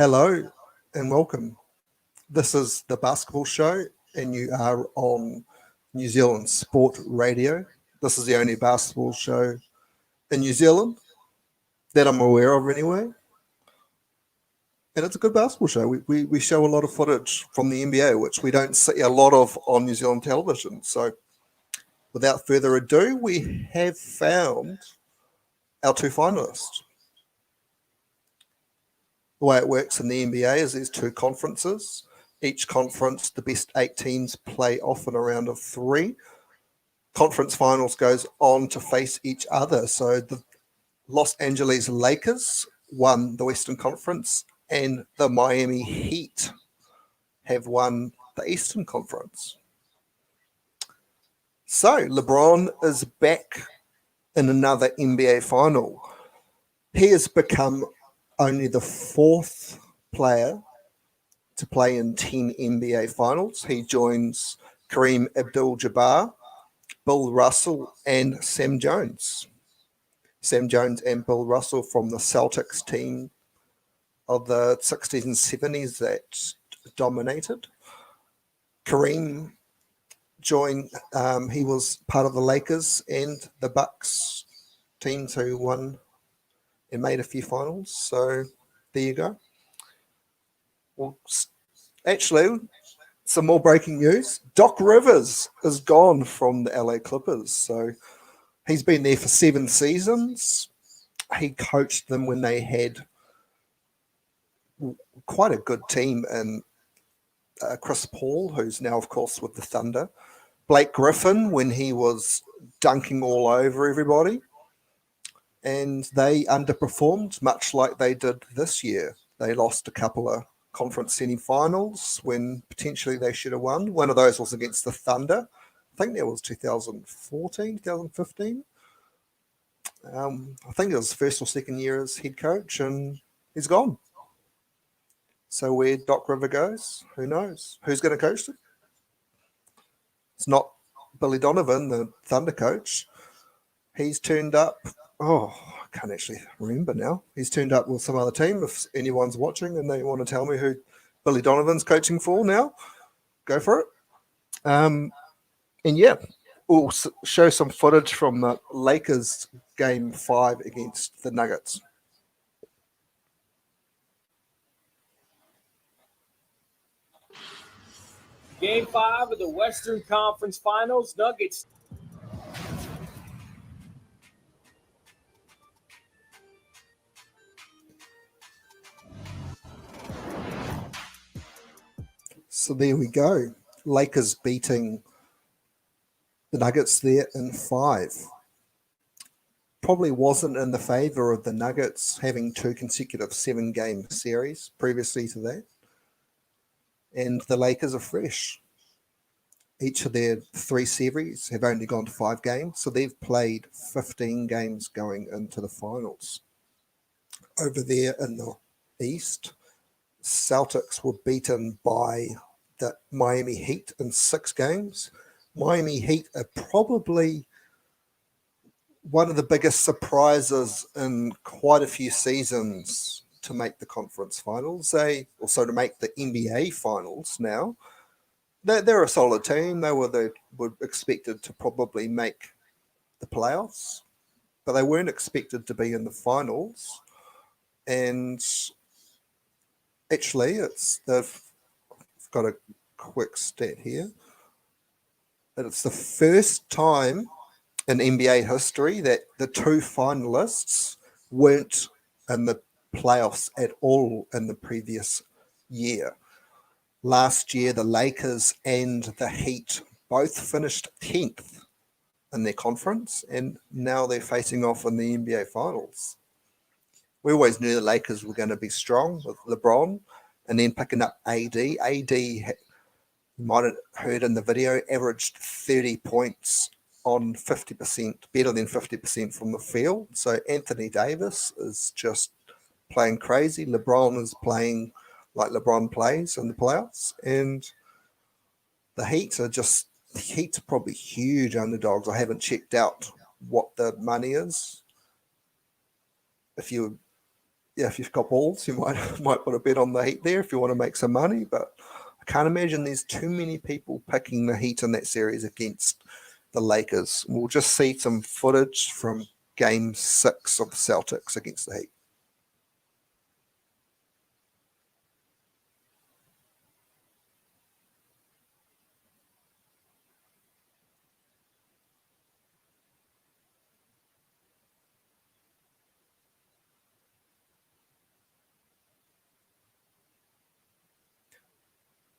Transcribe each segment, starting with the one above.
Hello and welcome. This is the Basketball Show, and you are on New Zealand Sport Radio. This is the only basketball show in New Zealand that I'm aware of, anyway. And it's a good basketball show. We show a lot of footage from the NBA, which we don't see a lot of on New Zealand television. So, without further ado, we have found our two finalists. The way it works in the NBA is there's two conferences. Each conference, the best 8 teams play off in a round of 3. Conference finals goes on to face each other. So the Los Angeles Lakers won the Western Conference, and the Miami Heat have won the Eastern Conference. So LeBron is back in another NBA final. He has become only the 4th player to play in 10 NBA finals. He joins Kareem Abdul-Jabbar, Bill Russell, and Sam Jones. Sam Jones and Bill Russell from the Celtics team of the 60s and 70s that dominated. Kareem joined, he was part of the Lakers and the Bucks teams who won and made a few finals. So there you go. Well, actually, some more breaking news. Doc Rivers is gone from the LA Clippers. So he's been there for 7 seasons. He coached them when they had quite a good team in Chris Paul, who's now, of course, with the Thunder. Blake Griffin, when he was dunking all over everybody. And they underperformed, much like they did this year. They lost a couple of conference semi-finals when potentially they should have won. One of those was against the Thunder. I think that was 2014, 2015. I think it was first or second year as head coach, and he's gone. So where Doc River goes, who knows? Who's going to coach them? It's not Billy Donovan, the Thunder coach. He's turned up. I can't actually remember now. He's turned up with some other team. If anyone's watching and they want to tell me who Billy Donovan's coaching for now, go for it. And yeah, we'll show some footage from the Lakers Game 5 against the Nuggets. Game 5 of the Western Conference Finals. Nuggets. So there we go. Lakers beating the Nuggets there in 5. Probably wasn't in the favor of the Nuggets having 2 consecutive 7-game series previously to that. And the Lakers are fresh. Each of their 3 series have only gone to 5 games, so they've played 15 games going into the finals. Over there in the East, Celtics were beaten by the Miami Heat in 6 games. Miami Heat are probably one of the biggest surprises in quite a few seasons to make the conference finals. They also to make the NBA finals now. They're a solid team. They were expected to probably make the playoffs, but they weren't expected to be in the finals. And actually, they've got a quick stat here. But it's the first time in NBA history that the 2 finalists weren't in the playoffs at all in the previous year. Last year, the Lakers and the Heat both finished 10th in their conference, and now they're facing off in the NBA Finals. We always knew the Lakers were going to be strong with LeBron, and then picking up AD. AD, you might have heard in the video, averaged 30 points on 50%, better than 50% from the field. So Anthony Davis is just playing crazy. LeBron is playing like LeBron plays in the playoffs, and the Heat are probably huge underdogs. I haven't checked out what the money is. If you yeah, if you've got balls, you might want to bet on the Heat there if you want to make some money. But I can't imagine there's too many people picking the Heat in that series against the Lakers. We'll just see some footage from Game 6 of the Celtics against the Heat.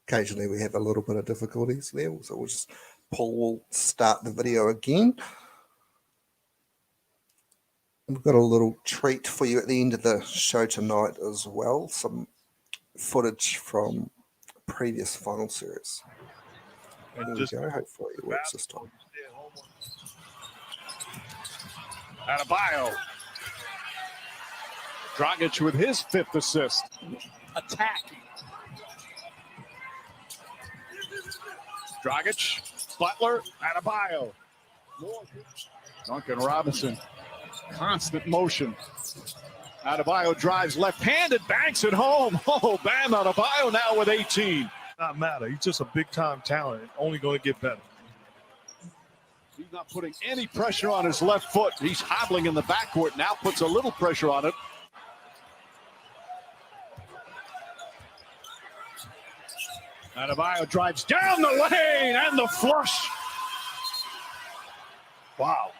Occasionally we have a little bit of difficulties there, so we'll start the video again. We've got a little treat for you at the end of the show tonight as well, some footage from previous final series. There we go, hopefully it works this time. Adebayo. Dragic with his 5th assist. Attacking. Dragic, Butler, Adebayo. Duncan Robinson, constant motion. Adebayo drives left-handed, banks it home. Oh, Bam Adebayo now with 18. Not matter. He's just a big-time talent. Only going to get better. He's not putting any pressure on his left foot. He's hobbling in the backcourt. Now puts a little pressure on it. Adebayo drives down the lane and the flush. Wow.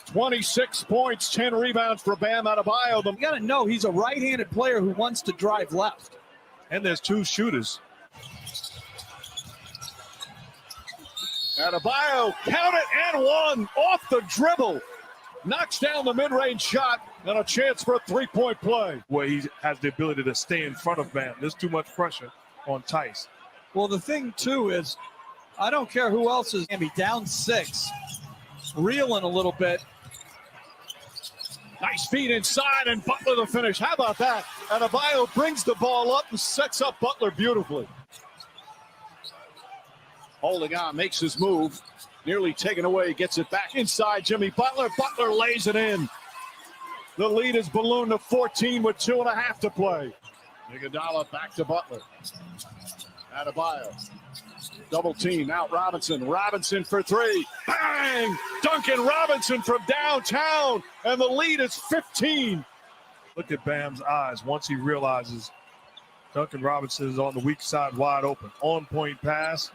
26 points, 10 rebounds for Bam Adebayo. You got to know he's a right-handed player who wants to drive left. And there's 2 shooters. Adebayo, count it, and 1 off the dribble. Knocks down the mid-range shot and a chance for a 3-point play. Where he has the ability to stay in front of Bam. There's too much pressure on Tice. Well, the thing, too, is I don't care who else is going to be down 6, reeling a little bit. Nice feed inside, and Butler the finish. How about that? Adebayo brings the ball up and sets up Butler beautifully. Holding on, makes his move. Nearly taken away, gets it back inside Jimmy Butler. Butler lays it in. The lead is ballooned to 14 with 2.5 to play. Iguodala back to Butler. Adebayo. Double team, out Robinson. Robinson for 3. Bang! Duncan Robinson from downtown. And the lead is 15. Look at Bam's eyes once he realizes Duncan Robinson is on the weak side wide open. On-point pass.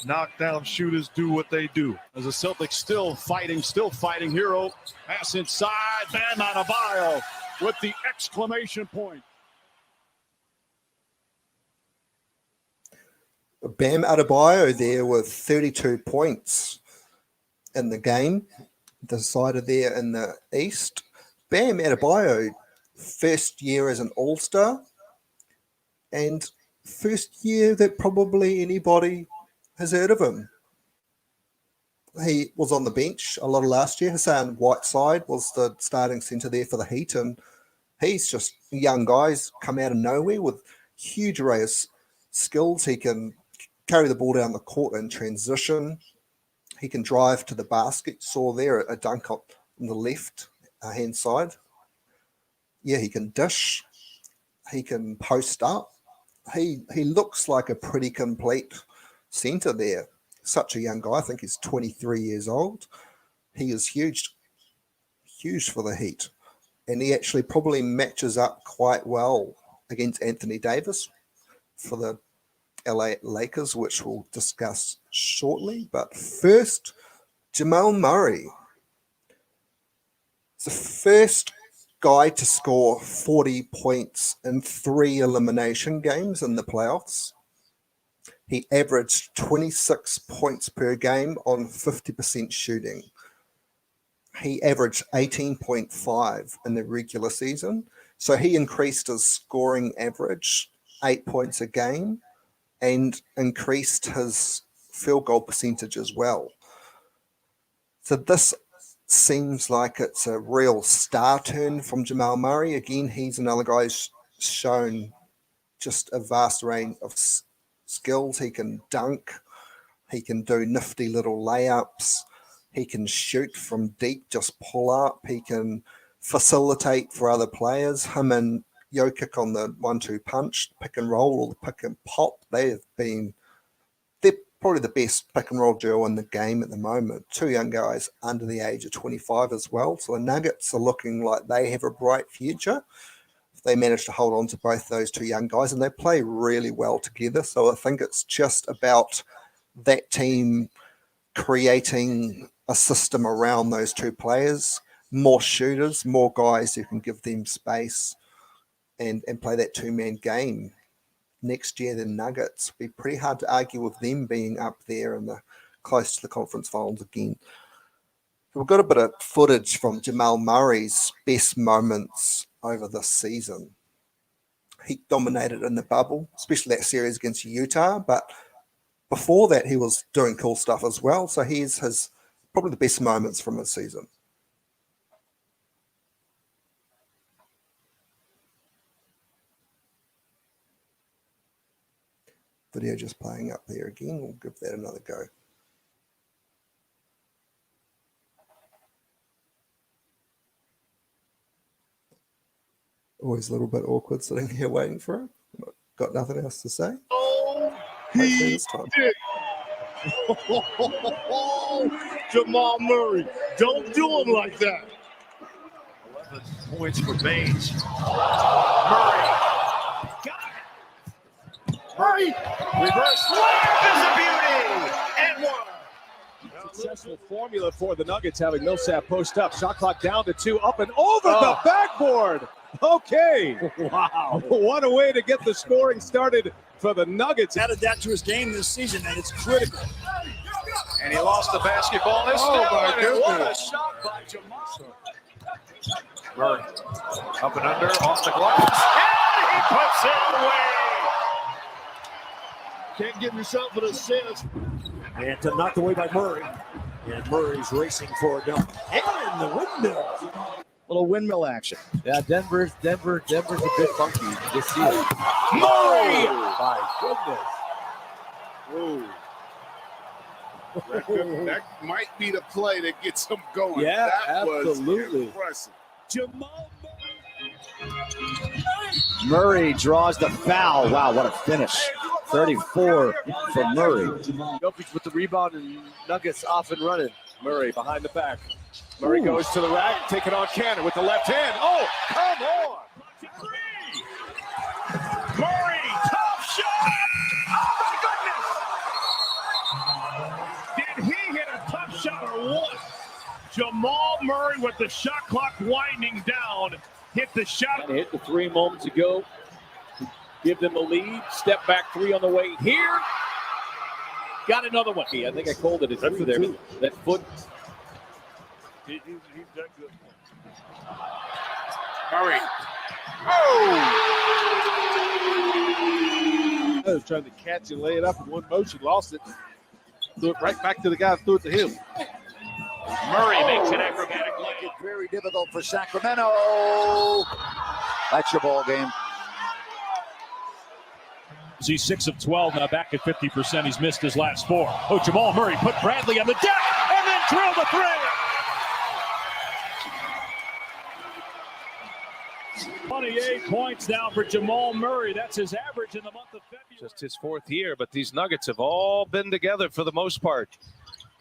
Knockdown shooters do what they do. As the Celtics still fighting. Hero. Pass inside. Bam Adebayo with the exclamation point. Bam Adebayo there with 32 points in the game, decided there in the East. Bam Adebayo, first year as an All-Star, and first year that probably anybody has heard of him. He was on the bench a lot of last year. Hassan Whiteside was the starting centre there for the Heat, and he's just a young guy. He's come out of nowhere with huge array of skills. He can carry the ball down the court in transition. He can drive to the basket. Saw there a dunk on the left hand side. Yeah, he can dish. He can post up. He looks like a pretty complete centre there. Such a young guy. I think he's 23 years old. He is huge for the Heat. And he actually probably matches up quite well against Anthony Davis for the LA Lakers, which we'll discuss shortly. But first, Jamal Murray. It's the first guy to score 40 points in 3 elimination games in the playoffs. He averaged 26 points per game on 50% shooting. He averaged 18.5 in the regular season. So he increased his scoring average 8 points a game and increased his field goal percentage as well. So this seems like it's a real star turn from Jamal Murray. Again, he's another guy who's shown just a vast range of skills. He can dunk. He can do nifty little layups. He can shoot from deep, just pull up. He can facilitate for other players. Him and Jokic on the 1-2 punch, pick and roll, or the pick and pop. They're probably the best pick and roll duo in the game at the moment. Two young guys under the age of 25 as well. So the Nuggets are looking like they have a bright future. They managed to hold on to both those two young guys, and they play really well together. So I think it's just about that team creating a system around those two players, more shooters, more guys who can give them space and play that two-man game. Next year, the Nuggets will be pretty hard to argue with them being up there and close to the conference finals again. We've got a bit of footage from Jamal Murray's best moments over this season. He dominated in the bubble, especially that series against Utah, but before that he was doing cool stuff as well. So here's his probably the best moments from his season. Video just playing up there again. We'll give that another go. Always a little bit awkward sitting here waiting for him. Got nothing else to say. Oh, he did. Jamal Murray, don't do him like that. 11 points for Baines. Murray. Got it. Murray. Reverse slam is a beauty. And one. Successful formula for the Nuggets, having Millsap post up. Shot clock down to 2, up and over the backboard. Okay. Wow. What a way to get the scoring started for the Nuggets. Added that to his game this season, and it's critical. And he lost the basketball. This what a shot by Jamal. Murray. Up and under, off the glass. And he puts it away. Can't give yourself an assist. And knocked away by Murray. And Murray's racing for a dunk. And the windmill. Little windmill action. Yeah, Denver's a bit funky this year. Murray! My goodness. Whoa. That might be the play that gets him going. Yeah, that absolutely. Was impressive. Jamal Murray draws the foul. Wow, what a finish. 34 for Murray. Jokic with the rebound and Nuggets off and running. Murray behind the back. Murray goes to the rack, taking on Cannon with the left hand. Oh, come on! Murray, tough shot! Oh my goodness! Did he hit a tough shot or what? Jamal Murray with the shot clock winding down, hit the shot. And hit the 3 moments ago. Give them a lead. Step back 3 on the way here. Got another one. I think I called it a 3 there. That foot. He's done good. Murray. I was trying to catch and lay it up in one motion, lost it. Threw it right back to the guy who threw it to him. Murray makes an acrobatic Make play. it very difficult for Sacramento. That's your ball game. He's 6 of 12 now, back at 50%. He's missed his last 4. Oh, Jamal Murray put Bradley on the deck and then drilled the 3. 28 points now for Jamal Murray. That's his average in the month of February. Just his 4th year, but these Nuggets have all been together for the most part.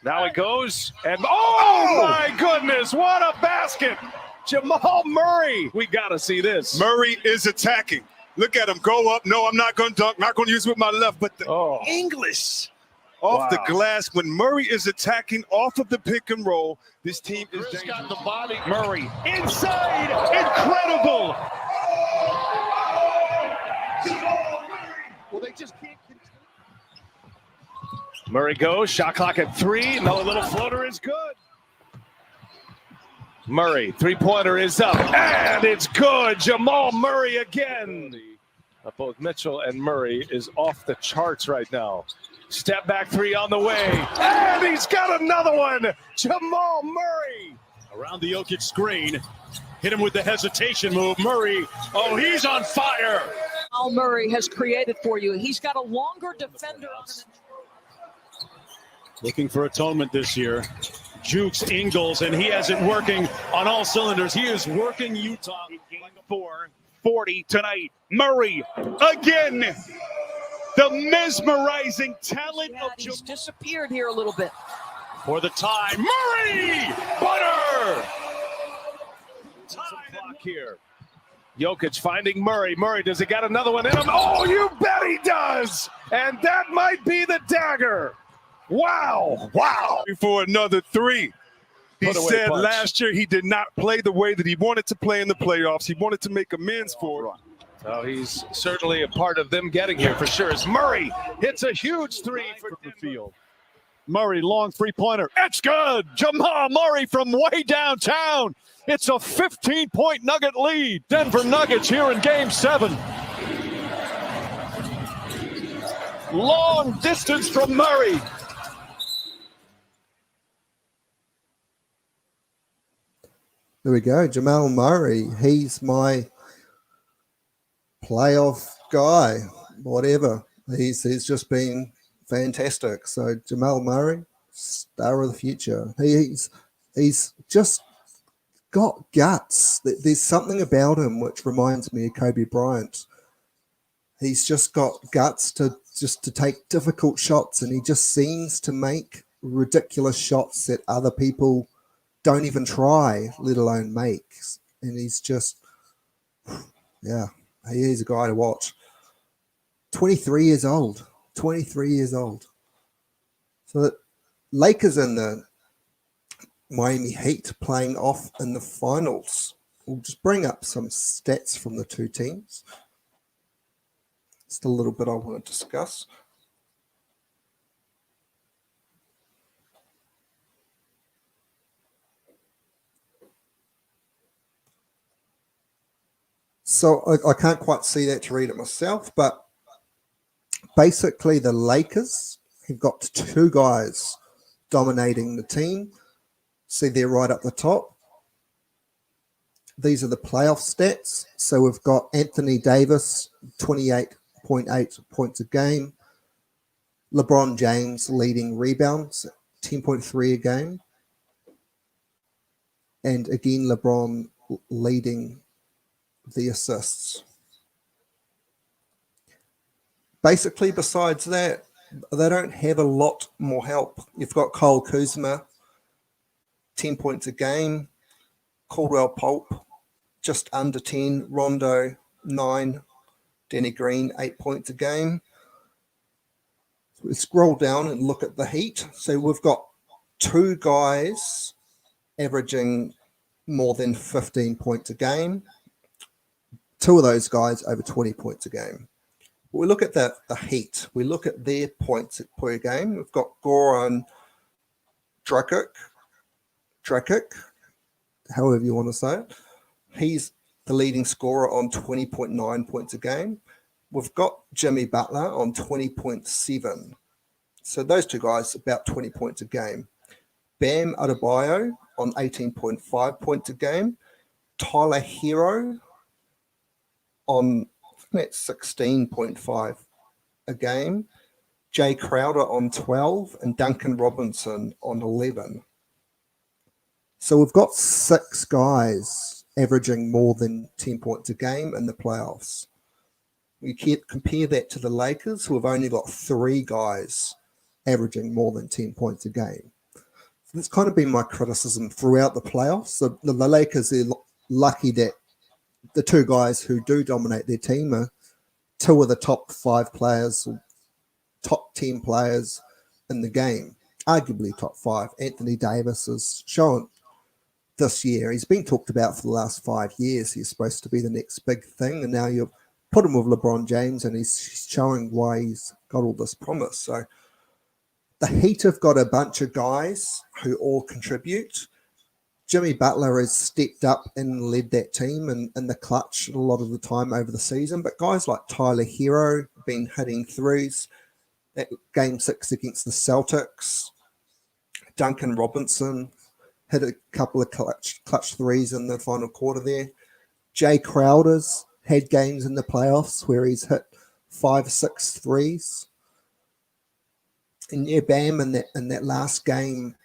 Now it goes, and oh my goodness, what a basket! Jamal Murray, we gotta see this. Murray is attacking. Look at him go up. No, I'm not going to dunk. Not going to use it with my left, but the English off the glass. When Murray is attacking off of the pick and roll, this team is dangerous. Got the body. Murray inside. Incredible. Well, they just can't continue. Murray goes, shot clock at 3. Another little floater is good. Murray, 3-pointer is up, and it's good. Jamal Murray again. Both Mitchell and Murray is off the charts right now. Step back 3 on the way, and he's got another one. Jamal Murray. Around the Jokic screen. Hit him with the hesitation move. Murray, oh, he's on fire. Jamal Murray has created for you. He's got a longer defender. Looking for atonement this year. jukes Ingles, and he has it working on all cylinders. He is working Utah. Game 4, 40 tonight. Murray again. The mesmerizing talent of He's disappeared here a little bit. For the tie, Murray! Butter! Time clock here. Jokic finding Murray. Murray, does he got another one in him? Oh, you bet he does! And that might be the dagger. Wow. Wow. For another three. He Put away said punch. last year he did not play the way that he wanted to play in the playoffs. He wanted to make amends for it. So he's certainly a part of them getting here for sure. As Murray hits a huge three for the field. Murray, long three-pointer. It's good. Jamal Murray from way downtown. It's a 15-point Nugget lead. Denver Nuggets here in Game 7. Long distance from Murray. There we go. Jamal Murray. He's my playoff guy, whatever. He's just been fantastic. So Jamal Murray, star of the future. He's just got guts. There's something about him which reminds me of Kobe Bryant. He's just got guts to take difficult shots, and he just seems to make ridiculous shots that other people don't even try, let alone make. And he's just, yeah, he's a guy to watch. 23 years old. 23 years old. So the Lakers and the Miami Heat playing off in the finals. We'll just bring up some stats from the two teams. Just a little bit I want to discuss. So I can't quite see that to read it myself, but basically the Lakers have got two guys dominating the team. See, they're right up the top. These are the playoff stats. So we've got Anthony Davis, 28.8 points a game. LeBron James leading rebounds, 10.3 a game. And again, LeBron leading the assists. Basically, besides that, they don't have a lot more help. You've got Kyle Kuzma, 10 points a game. Caldwell Pope, just under 10. Rondo, 9. Danny Green, 8 points a game. So we scroll down and look at the Heat. So we've got two guys averaging more than 15 points a game. Two of those guys over 20 points a game. We look at the Heat. We look at their points per game. We've got Goran Dragic, however you want to say it. He's the leading scorer on 20.9 points a game. We've got Jimmy Butler on 20.7. So those two guys, about 20 points a game. Bam Adebayo on 18.5 points a game. Tyler Hero on that's 16.5 a game. Jay Crowder on 12 and Duncan Robinson on 11. So we've got 6 guys averaging more than 10 points a game in the playoffs. We can't compare that to the Lakers, who have only got 3 guys averaging more than 10 points a game. So that's kind of been my criticism throughout the playoffs. So the Lakers are lucky that the 2 guys who do dominate their team are 2 of the top 5 players, or top 10 players in the game, arguably top 5. Anthony Davis has shown this year. He's been talked about for the last 5 years. He's supposed to be the next big thing, and now you put him with LeBron James, and he's showing why he's got all this promise. So the Heat have got a bunch of guys who all contribute. Jimmy Butler has stepped up and led that team in the clutch a lot of the time over the season. But guys like Tyler Hero have been hitting threes. That Game 6 against the Celtics. Duncan Robinson hit a couple of clutch threes in the final quarter there. Jay Crowder's had games in the playoffs where he's hit 5 or 6 threes. And yeah, Bam in that last game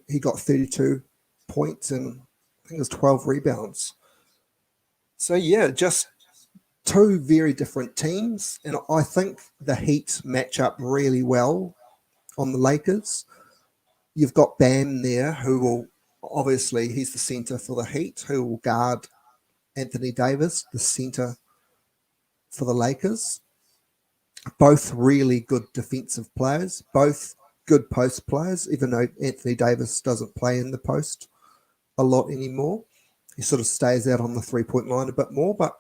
He got 32 points and I think it was 12 rebounds. So yeah, just two very different teams, and I think the Heat match up really well on the Lakers. You've got Bam there, who will obviously, he's the center for the Heat, who will guard Anthony Davis, the center for the Lakers. Both really good defensive players, both good post players, even though Anthony Davis doesn't play in the post a lot anymore. He sort of stays out on the three-point line a bit more. But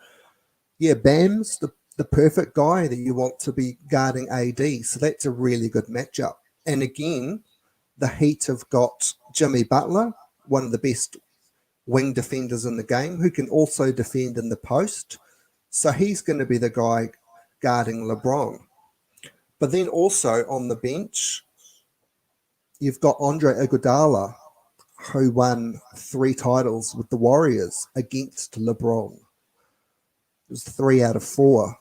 yeah, Bam's the perfect guy that you want to be guarding AD. So that's a really good matchup. And again, the Heat have got Jimmy Butler, one of the best wing defenders in the game, who can also defend in the post. So he's going to be the guy guarding LeBron. But then also on the bench, you've got Andre Iguodala, who won 3 titles with the Warriors against LeBron. It was 3 out of 4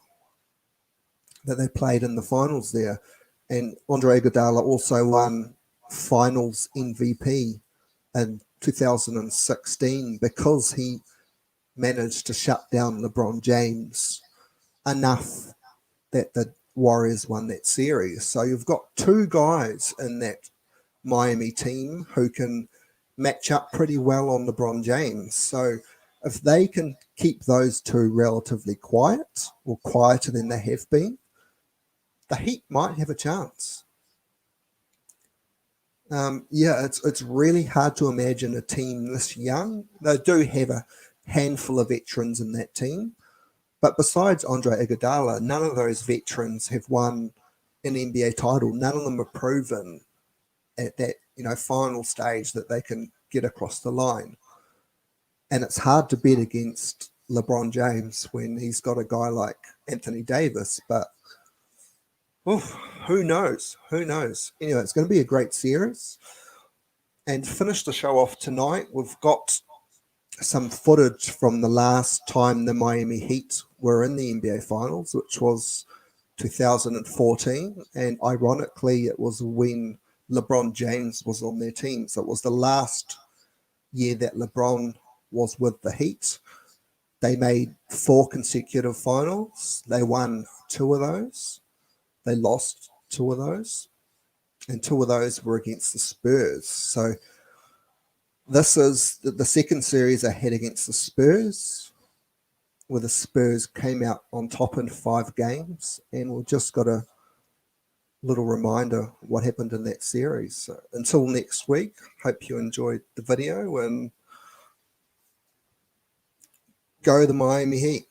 that they played in the finals there. And Andre Iguodala also won finals MVP in 2016 because he managed to shut down LeBron James enough that the Warriors won that series. So you've got 2 guys in that Miami team who can match up pretty well on LeBron James. So if they can keep those 2 relatively quiet, or quieter than they have been, the Heat might have a chance. It's really hard to imagine a team this young. They do have a handful of veterans in that team, but besides Andre Iguodala, none of those veterans have won an NBA title. None of them are proven at that final stage that they can get across the line. And it's hard to bet against LeBron James when he's got a guy like Anthony Davis, but who knows? Who knows? Anyway, it's going to be a great series. And to finish the show off tonight, we've got some footage from the last time the Miami Heat were in the NBA Finals, which was 2014. And ironically, it was when LeBron James was on their team. So it was the last year that LeBron was with the Heat. They made 4 consecutive finals. They won 2 of those. They lost 2 of those, and 2 of those were against the Spurs. So this is the second series they had against the Spurs, where the Spurs came out on top in 5 games, and we've just got a little reminder what happened in that series. So until next week, hope you enjoyed the video, and go the Miami Heat.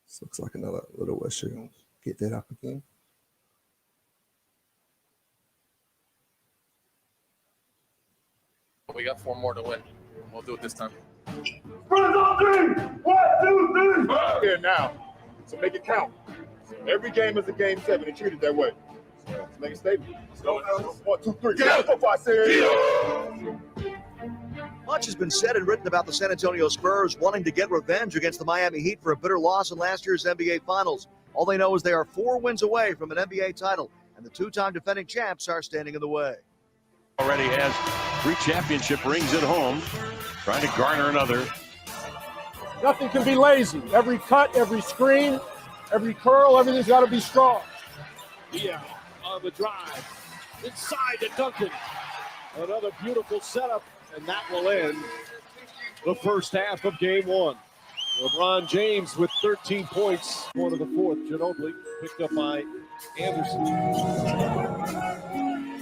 This looks like another little issue. I'll get that up again. We got 4 more to win. We'll do it this time. Spurs on 3! 1, 2, 3! Here now. So make it count. Every game is a game 7 and treat it that way. So make a statement. Let's go. 1, 2, 3. Get out! 4, 5, 6. Much has been said and written about the San Antonio Spurs wanting to get revenge against the Miami Heat for a bitter loss in last year's NBA Finals. All they know is they are 4 wins away from an NBA title, and the 2-time defending champs are standing in the way. Already has 3 championship rings at home, trying to garner another. Nothing can be lazy. Every cut, every screen, every curl, everything's got to be strong. Yeah, on the drive, inside to Duncan. Another beautiful setup, and that will end the first half of game 1. LeBron James with 13 points. 1 of the 4th. Ginobili picked up by Anderson.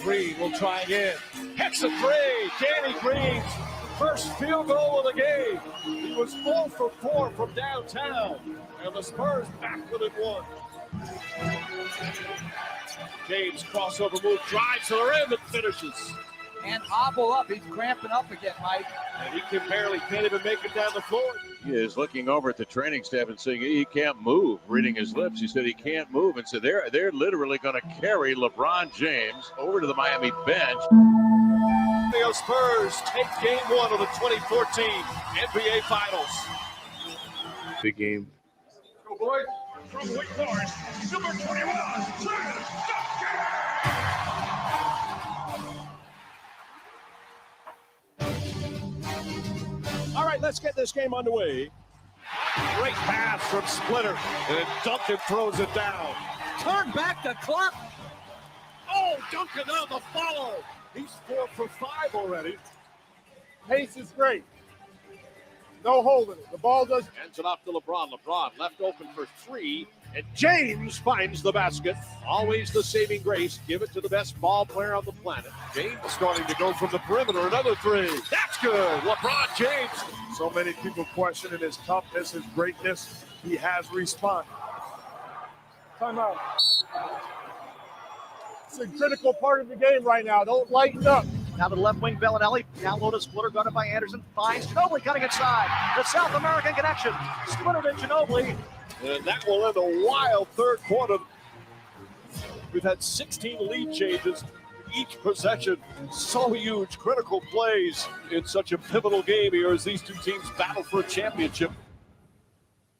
Green will try again. Hits a 3. Danny Green's first field goal of the game. He was 4 for 4 from downtown. And the Spurs back within 1. James crossover move, drives to the rim and finishes. And hobble up. He's cramping up again, Mike. And he can't even make it down the floor. He is looking over at the training staff and saying he can't move. Reading his lips, he said he can't move. And so they're literally going to carry LeBron James over to the Miami bench. The Spurs take game 1 of the 2014 NBA Finals. Big game. boys. From Wake Forest, number 21, All right, let's get this game underway. Great pass from Splitter, and Duncan throws it down. Turn back the clock. Oh, Duncan on the follow. He's 4 for 5 already. Pace is great. No holding it. The ball does. Hands it off to LeBron. LeBron left open for 3, and James finds the basket. Always the saving grace. Give it to the best ball player on the planet. James starting to go from the perimeter. Another 3. That's good. LeBron James. So many people questioning his toughness, his greatness. He has responded. Timeout. It's a critical part of the game right now. Don't lighten up. Now to the left wing, Bellinelli. Down low to Splitter, guarded by Anderson. Finds Ginobili cutting inside. The South American connection. Splitter to Ginobili. And that will end a wild third quarter. We've had 16 lead changes each possession. So huge, critical plays in such a pivotal game here as these two teams battle for a championship.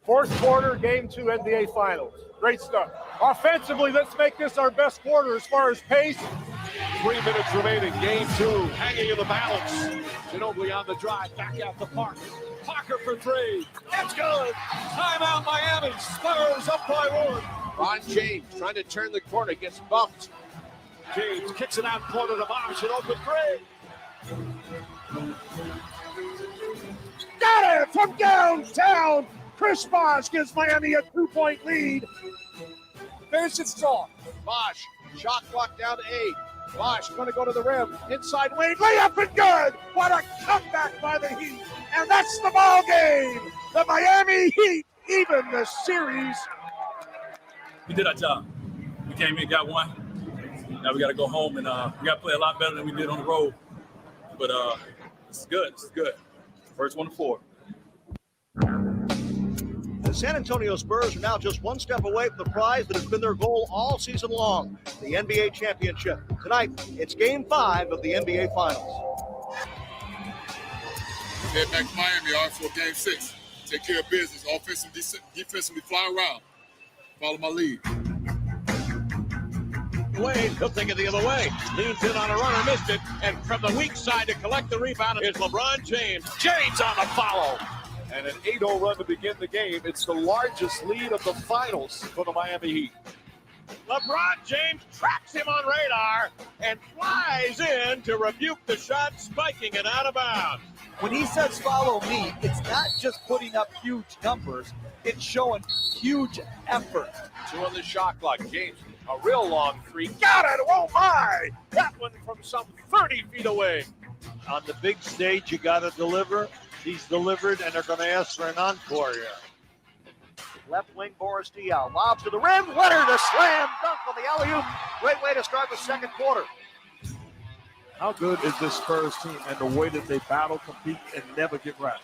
Fourth quarter, game 2 NBA Finals. Great stuff. Offensively, let's make this our best quarter as far as pace. 3 minutes remaining, game 2, hanging in the balance. Ginobili on the drive, back out the park. Parker for 3. That's good. Timeout Miami. Spurs up by 1. Ron James trying to turn the corner, gets bumped. James kicks it out corner to Bosh, an open 3. Got it from downtown. Chris Bosh gives Miami a 2-point lead. Finish it strong. Bosh, shot clock down to 8. Bosh going to go to the rim. Inside Wade, Layup and good. What a comeback by the Heat. And that's the ball game. The Miami Heat even the series. We did our job. We came in, got one. Now we got to go home, and we got to play a lot better than we did on the road. But it's good. It's good. First one to 4. The San Antonio Spurs are now just one step away from the prize that has been their goal all season long, the NBA championship. Tonight, it's Game 5 of the NBA Finals. Head back to Miami, all right, for Game 6. Take care of business. Offensive, defensively, fly around. Follow my lead. Wade, he'll take it the other way. Leans in on a runner, missed it. And from the weak side to collect the rebound is LeBron James. James on the follow. And an 8-0 run to begin the game. It's the largest lead of the finals for the Miami Heat. LeBron James tracks him on radar and flies in to rebuke the shot, spiking it out of bounds. When he says follow me, it's not just putting up huge numbers. It's showing huge effort. 2 on the shot clock. James, a real long 3. Got it! Oh my! That one from some 30 feet away. On the big stage, you got to deliver. He's delivered, and they're going to ask for an encore here. Left wing, Boris Diaw. Lobs to the rim. Leonard, a slam dunk on the alley-oop. Great way to start the second quarter. How good is this Spurs team and the way that they battle, compete, and never get wrapped?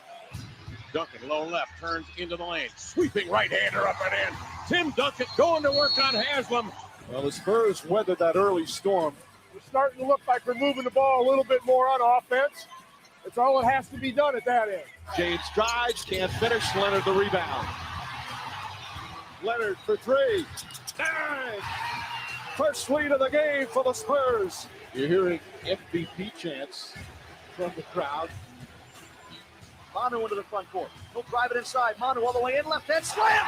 Duncan, low left, turns into the lane. Sweeping right-hander up and in. Tim Duncan going to work on Haslam. Well, the Spurs weathered that early storm. We're starting to look like we're moving the ball a little bit more on offense. That's all that has to be done at that end. James drives, can't finish. Leonard the rebound. Leonard for 3. Nice! First lead of the game for the Spurs. You're hearing MVP chants from the crowd. Manu into the front court. He'll drive it inside. Manu all the way in, left hand slam.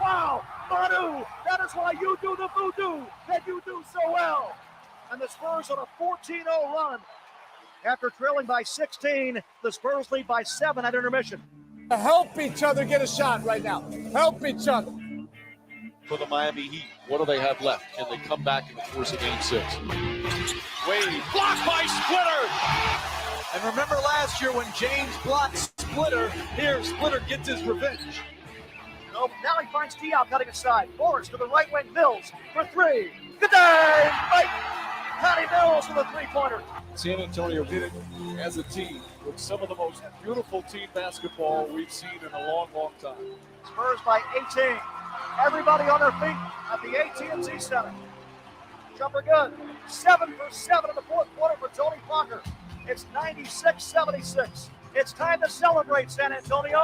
Wow, Manu, that is why you do the voodoo that you do so well. And the Spurs on a 14-0 run. After trailing by 16, the Spurs lead by 7 at intermission. Help each other get a shot right now. Help each other. For the Miami Heat, what do they have left? Can they come back in the course of Game 6? Wade, blocked by Splitter. And remember last year when James blocked Splitter, here Splitter gets his revenge. Nope. Now he finds Diaw cutting aside. Morris to the right wing, Mills for 3. Good day, Mike. Patty Mills with a 3-pointer. San Antonio did it as a team with some of the most beautiful team basketball we've seen in a long, long time. Spurs by 18. Everybody on their feet at the AT&T Center. Jumper good. 7 for 7 in the fourth quarter for Tony Parker. It's 96-76. It's time to celebrate, San Antonio.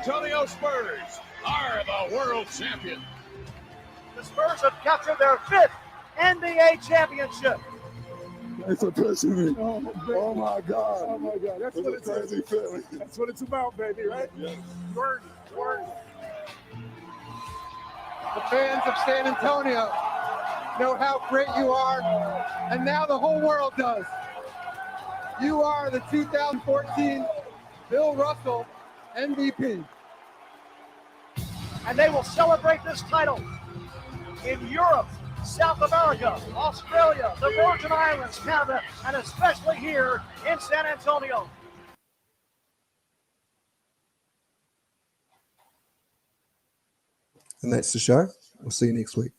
Antonio Spurs are the world champion. The Spurs have captured their 5th NBA championship. Thanks for pushing me. Oh my God. Oh my God. That's what it's crazy feeling. That's what it's about, baby, right? Yes. Word. The fans of San Antonio know how great you are, and now the whole world does. You are the 2014 Bill Russell MVP. And they will celebrate this title in Europe, South America, Australia, the Virgin Islands, Canada, and especially here in San Antonio. And that's the show. We'll see you next week.